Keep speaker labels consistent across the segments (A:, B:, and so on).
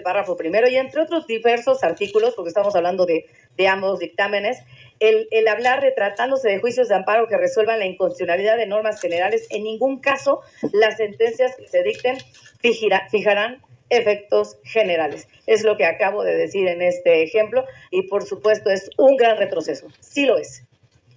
A: párrafo primero y entre otros diversos artículos, porque estamos hablando de ambos dictámenes, el hablar de tratándose de juicios de amparo que resuelvan la inconstitucionalidad de normas generales, en ningún caso las sentencias que se dicten fijarán efectos generales. Es lo que acabo de decir en este ejemplo y por supuesto es un gran retroceso, sí lo es.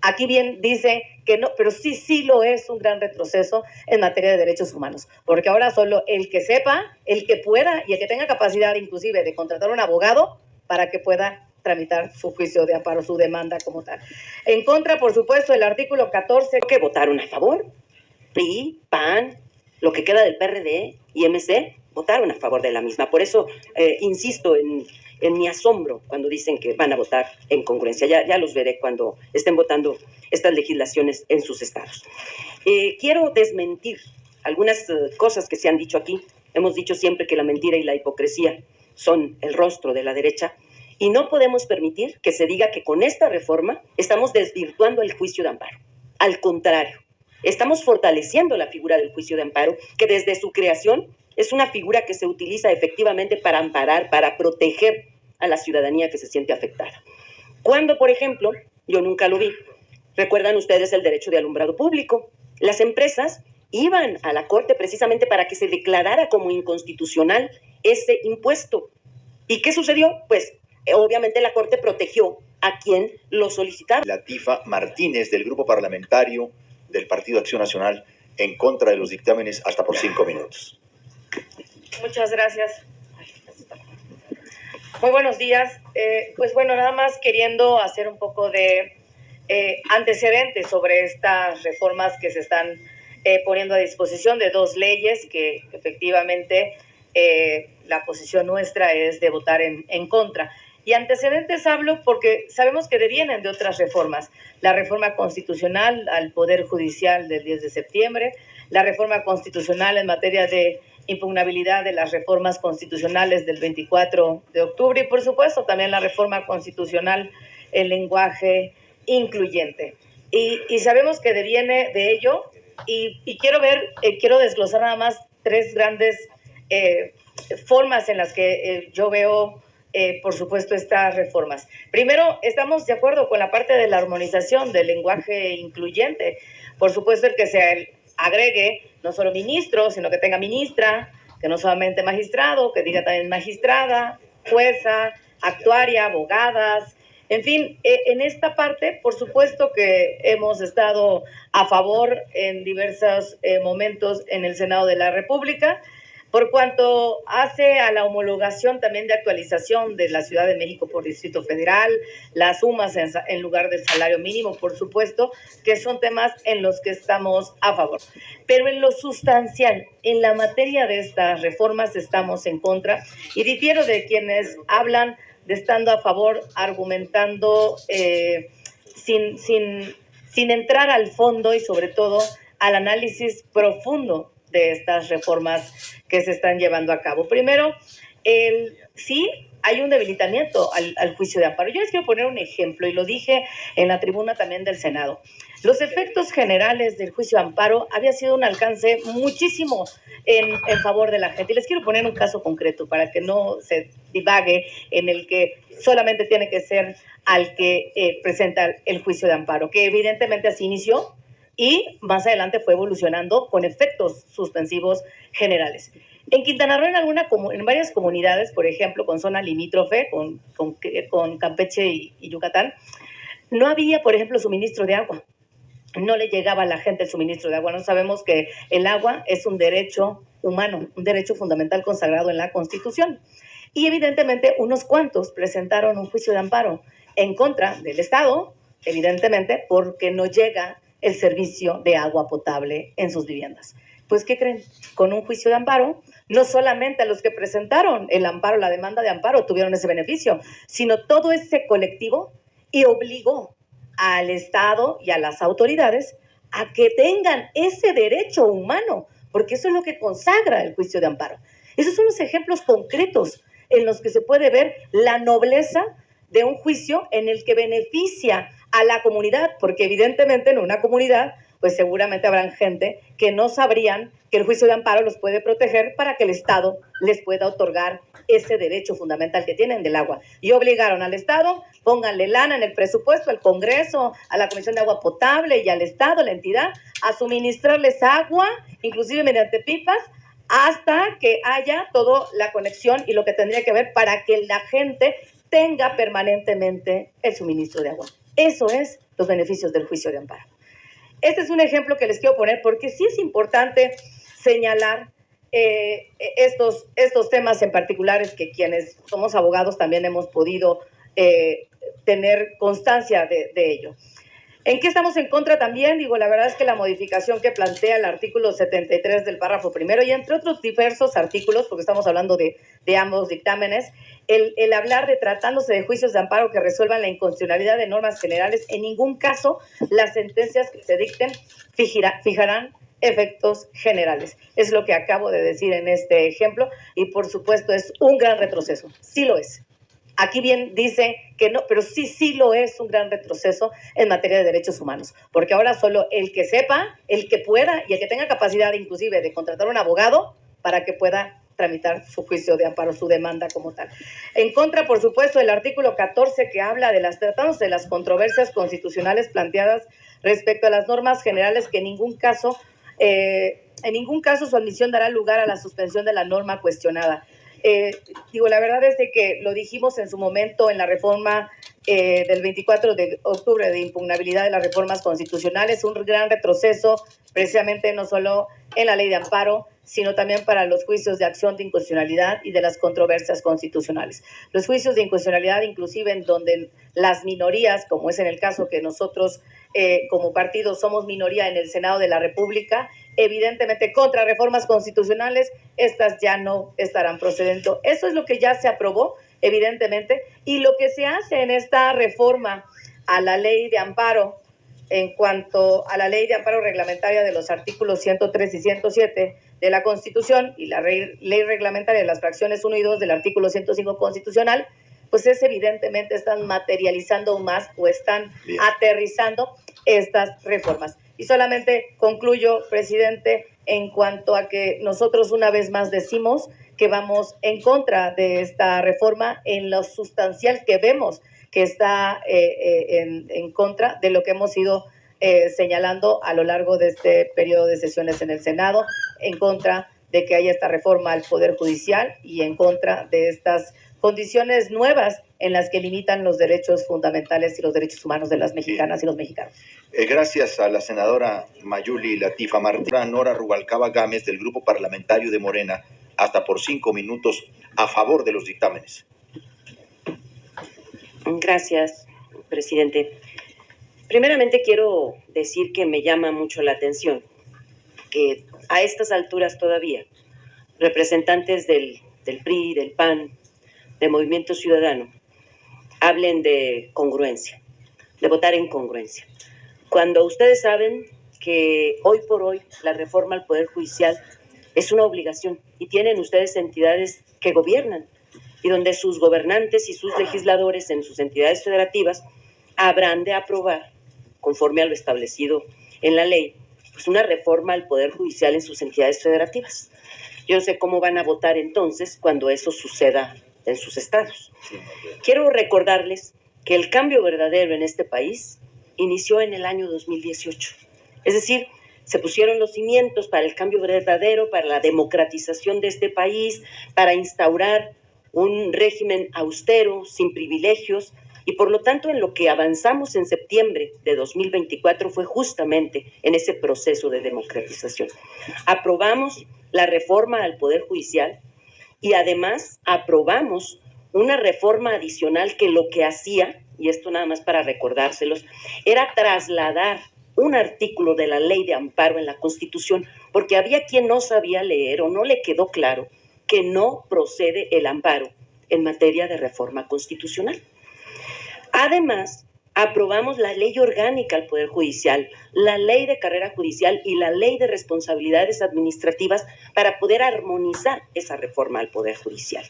A: Aquí bien dice que no, pero sí lo es un gran retroceso en materia de derechos humanos, porque ahora solo el que sepa, el que pueda y el que tenga capacidad inclusive de contratar un abogado para que pueda tramitar su juicio de amparo, su demanda como tal. En contra, por supuesto, el artículo 14.
B: Que votaron a favor, PRI, PAN, lo que queda del PRD y MC, votaron a favor de la misma. Por eso insisto en mi asombro cuando dicen que van a votar en congruencia. Ya los veré cuando estén votando estas legislaciones en sus estados. Quiero desmentir algunas cosas que se han dicho aquí. Hemos dicho siempre que la mentira y la hipocresía son el rostro de la derecha y no podemos permitir que se diga que con esta reforma estamos desvirtuando el juicio de amparo. Al contrario, estamos fortaleciendo la figura del juicio de amparo, que desde su creación es una figura que se utiliza efectivamente para amparar, para proteger a la ciudadanía que se siente afectada. Cuando, por ejemplo, yo nunca lo vi, recuerdan ustedes el derecho de alumbrado público. Las empresas iban a la Corte precisamente para que se declarara como inconstitucional ese impuesto. ¿Y qué sucedió? Pues obviamente la Corte protegió a quien lo solicitaba.
C: Latifa Martínez, del Grupo Parlamentario del Partido Acción Nacional, en contra de los dictámenes, hasta por 5 minutos.
A: Muchas gracias. Muy buenos días. Pues bueno, nada más queriendo hacer un poco de antecedentes sobre estas reformas que se están poniendo a disposición de dos leyes que efectivamente la posición nuestra es de votar en contra. Y antecedentes hablo porque sabemos que devienen de otras reformas. La reforma constitucional al Poder Judicial del 10 de septiembre, la reforma constitucional en materia de impugnabilidad de las reformas constitucionales del 24 de octubre y, por supuesto, también la reforma constitucional en lenguaje incluyente. Y sabemos que deviene de ello y quiero desglosar nada más tres grandes formas en las que yo veo por supuesto, estas reformas. Primero, estamos de acuerdo con la parte de la armonización del lenguaje incluyente. Por supuesto, el que se agregue no solo ministro, sino que tenga ministra, que no solamente magistrado, que diga también magistrada, jueza, actuaria, abogadas. En fin, en esta parte, por supuesto que hemos estado a favor en diversos momentos en el Senado de la República, por cuanto hace a la homologación también de actualización de la Ciudad de México por Distrito Federal, las sumas en lugar del salario mínimo, por supuesto, que son temas en los que estamos a favor. Pero en lo sustancial, en la materia de estas reformas estamos en contra y difiero de quienes hablan de estando a favor, argumentando sin entrar al fondo y sobre todo al análisis profundo de estas reformas que se están llevando a cabo. Primero, sí hay un debilitamiento al juicio de amparo. Yo les quiero poner un ejemplo y lo dije en la tribuna también del Senado. Los efectos generales del juicio de amparo había sido un alcance muchísimo en favor de la gente. Y les quiero poner un caso concreto para que no se divague en el que solamente tiene que ser al que presenta el juicio de amparo, que evidentemente así inició y más adelante fue evolucionando con efectos suspensivos generales. En Quintana Roo, en varias comunidades, por ejemplo, con zona limítrofe, con Campeche y Yucatán, no había, por ejemplo, suministro de agua. No le llegaba a la gente el suministro de agua. No sabemos que el agua es un derecho humano, un derecho fundamental consagrado en la Constitución. Y evidentemente unos cuantos presentaron un juicio de amparo en contra del Estado, evidentemente, porque no llega el servicio de agua potable en sus viviendas. Pues, ¿qué creen? Con un juicio de amparo, no solamente a los que presentaron el amparo, la demanda de amparo, tuvieron ese beneficio, sino todo ese colectivo y obligó al Estado y a las autoridades a que tengan ese derecho humano, porque eso es lo que consagra el juicio de amparo. Esos son los ejemplos concretos en los que se puede ver la nobleza de un juicio en el que beneficia a la comunidad, porque evidentemente en una comunidad pues seguramente habrán gente que no sabrían que el juicio de amparo los puede proteger para que el Estado les pueda otorgar ese derecho fundamental que tienen del agua. Y obligaron al Estado, pónganle lana en el presupuesto, al Congreso, a la Comisión de Agua Potable y al Estado, la entidad, a suministrarles agua, inclusive mediante pipas, hasta que haya toda la conexión y lo que tendría que ver para que la gente tenga permanentemente el suministro de agua. Eso es los beneficios del juicio de amparo. Este es un ejemplo que les quiero poner porque sí es importante señalar estos temas en particulares que quienes somos abogados también hemos podido tener constancia de ello. ¿En qué estamos en contra también? Digo, la verdad es que la modificación que plantea el artículo 73 del párrafo primero y entre otros diversos artículos, porque estamos hablando de ambos dictámenes, el hablar de tratándose de juicios de amparo que resuelvan la inconstitucionalidad de normas generales, en ningún caso las sentencias que se dicten fijarán efectos generales. Es lo que acabo de decir en este ejemplo y por supuesto es un gran retroceso. Sí lo es. Aquí bien dice que no, pero sí lo es un gran retroceso en materia de derechos humanos, porque ahora solo el que sepa, el que pueda y el que tenga capacidad inclusive de contratar un abogado para que pueda tramitar su juicio de amparo, su demanda como tal. En contra, por supuesto, del artículo 14 que habla de tratándose de las controversias constitucionales planteadas respecto a las normas generales que en ningún caso su admisión dará lugar a la suspensión de la norma cuestionada. La verdad es de que lo dijimos en su momento en la reforma del 24 de octubre de impugnabilidad de las reformas constitucionales, un gran retroceso precisamente no solo en la ley de amparo, sino también para los juicios de acción de inconstitucionalidad y de las controversias constitucionales. Los juicios de inconstitucionalidad, inclusive en donde las minorías, como es en el caso que nosotros como partido somos minoría en el Senado de la República, evidentemente contra reformas constitucionales, estas ya no estarán procediendo. Eso es lo que ya se aprobó, evidentemente, y lo que se hace en esta reforma a la ley de amparo, en cuanto a la ley de amparo reglamentaria de los artículos 103 y 107 de la Constitución y la ley reglamentaria de las fracciones 1 y 2 del artículo 105 constitucional, pues es evidentemente están materializando más o están aterrizando estas reformas. Y solamente concluyo, presidente, en cuanto a que nosotros una vez más decimos que vamos en contra de esta reforma en lo sustancial que vemos que está en contra de lo que hemos ido señalando a lo largo de este periodo de sesiones en el Senado, en contra de que haya esta reforma al Poder Judicial y en contra de estas condiciones nuevas en las que limitan los derechos fundamentales y los derechos humanos de las mexicanas y los mexicanos.
C: Gracias a la senadora Mayuli Latifa Martínez. Nora Rubalcaba Gámez, del Grupo Parlamentario de Morena, hasta por 5 minutos a favor de los dictámenes.
B: Gracias, presidente. Primeramente quiero decir que me llama mucho la atención que a estas alturas todavía representantes del PRI, del PAN, de Movimiento Ciudadano, hablen de congruencia, de votar en congruencia. Cuando ustedes saben que hoy por hoy la reforma al Poder Judicial es una obligación y tienen ustedes entidades que gobiernan y donde sus gobernantes y sus legisladores en sus entidades federativas habrán de aprobar, conforme a lo establecido en la ley, pues una reforma al Poder Judicial en sus entidades federativas. Yo no sé cómo van a votar entonces cuando eso suceda en sus estados. Quiero recordarles que el cambio verdadero en este país inició en el año 2018. Es decir, se pusieron los cimientos para el cambio verdadero, para la democratización de este país, para instaurar un régimen austero, sin privilegios, y por lo tanto en lo que avanzamos en septiembre de 2024 fue justamente en ese proceso de democratización. Aprobamos la reforma al Poder Judicial y además aprobamos una reforma adicional que lo que hacía, y esto nada más para recordárselos, era trasladar un artículo de la ley de amparo en la Constitución, porque había quien no sabía leer o no le quedó claro que no procede el amparo en materia de reforma constitucional. Además, aprobamos la ley orgánica al Poder Judicial, la ley de carrera judicial y la ley de responsabilidades administrativas para poder armonizar esa reforma al Poder Judicial.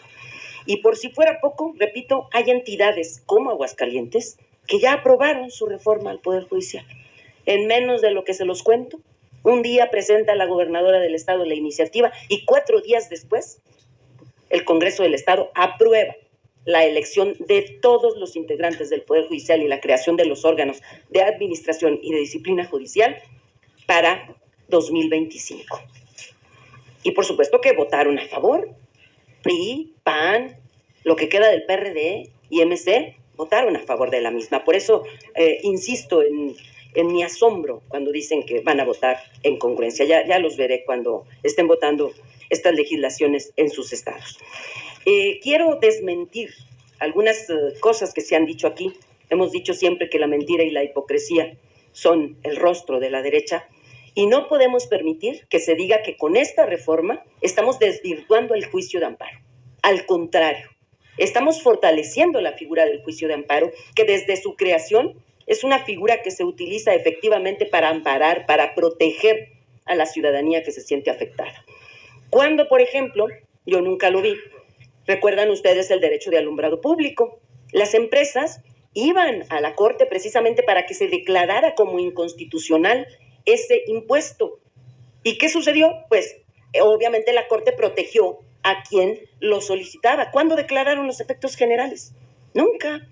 B: Y por si fuera poco, repito, hay entidades como Aguascalientes que ya aprobaron su reforma al Poder Judicial. en menos de lo que se los cuento. Un día presenta la gobernadora del estado la iniciativa y 4 días después el Congreso del Estado aprueba la elección de todos los integrantes del Poder Judicial y la creación de los órganos de administración y de disciplina judicial para 2025. Y por supuesto que votaron a favor. PRI, PAN, lo que queda del PRD y MC votaron a favor de la misma. Por eso insisto en mi asombro cuando dicen que van a votar en congruencia. Ya los veré cuando estén votando estas legislaciones en sus estados. Quiero desmentir algunas cosas que se han dicho aquí. Hemos dicho siempre que la mentira y la hipocresía son el rostro de la derecha y no podemos permitir que se diga que con esta reforma estamos desvirtuando el juicio de amparo. Al contrario, estamos fortaleciendo la figura del juicio de amparo, que desde su creación es una figura que se utiliza efectivamente para amparar, para proteger a la ciudadanía que se siente afectada. Cuando, por ejemplo, yo nunca lo vi, recuerdan ustedes el derecho de alumbrado público. Las empresas iban a la Corte precisamente para que se declarara como inconstitucional ese impuesto. ¿Y qué sucedió? Pues obviamente la Corte protegió a quien lo solicitaba. ¿Cuándo declararon los efectos generales? Nunca.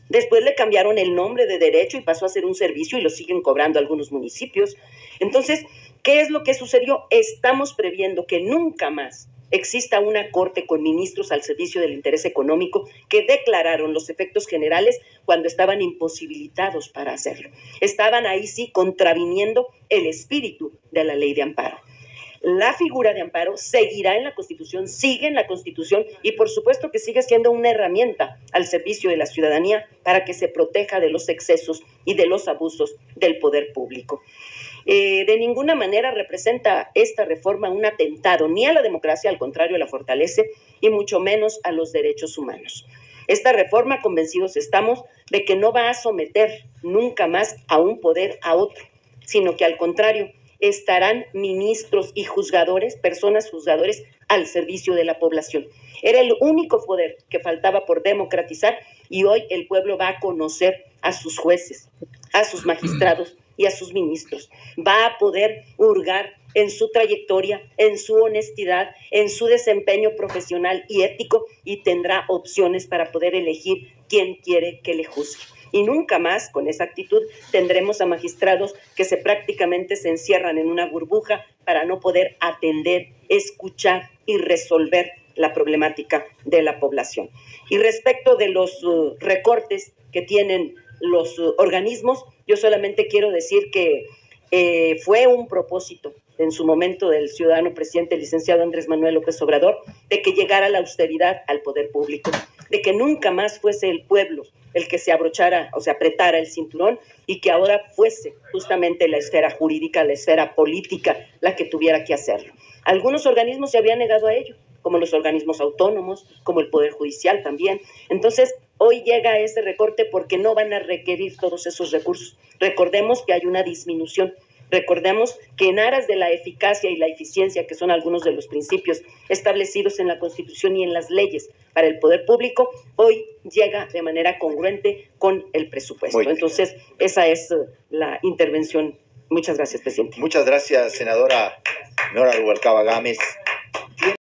B: Después le cambiaron el nombre de derecho y pasó a ser un servicio y lo siguen cobrando algunos municipios. Entonces, ¿qué es lo que sucedió? Estamos previendo que nunca más exista una corte con ministros al servicio del interés económico que declararon los efectos generales cuando estaban imposibilitados para hacerlo. Estaban ahí sí contraviniendo el espíritu de la ley de amparo. La figura de amparo seguirá en la Constitución, sigue en la Constitución y por supuesto que sigue siendo una herramienta al servicio de la ciudadanía para que se proteja de los excesos y de los abusos del poder público. De ninguna manera representa esta reforma un atentado ni a la democracia, al contrario, la fortalece y mucho menos a los derechos humanos. Esta reforma, convencidos estamos de que no va a someter nunca más a un poder a otro, sino que al contrario, estarán ministros y juzgadores, personas juzgadores al servicio de la población. Era el único poder que faltaba por democratizar y hoy el pueblo va a conocer a sus jueces, a sus magistrados y a sus ministros. Va a poder hurgar en su trayectoria, en su honestidad, en su desempeño profesional y ético y tendrá opciones para poder elegir quién quiere que le juzgue. Y nunca más, con esa actitud, tendremos a magistrados que prácticamente se encierran en una burbuja para no poder atender, escuchar y resolver la problemática de la población. Y respecto de los recortes que tienen los organismos, yo solamente quiero decir que fue un propósito en su momento del ciudadano presidente, el licenciado Andrés Manuel López Obrador, de que llegara la austeridad al poder público, de que nunca más fuese el pueblo el que se abrochara o se apretara el cinturón y que ahora fuese justamente la esfera jurídica, la esfera política la que tuviera que hacerlo. Algunos organismos se habían negado a ello, como los organismos autónomos, como el Poder Judicial también. Entonces, hoy llega ese recorte porque no van a requerir todos esos recursos. Recordemos que hay una disminución. Recordemos que en aras de la eficacia y la eficiencia, que son algunos de los principios establecidos en la Constitución y en las leyes para el poder público, hoy llega de manera congruente con el presupuesto. Entonces, esa es la intervención. Muchas gracias, presidente.
C: Muchas gracias, senadora Nora Rubalcaba Gámez.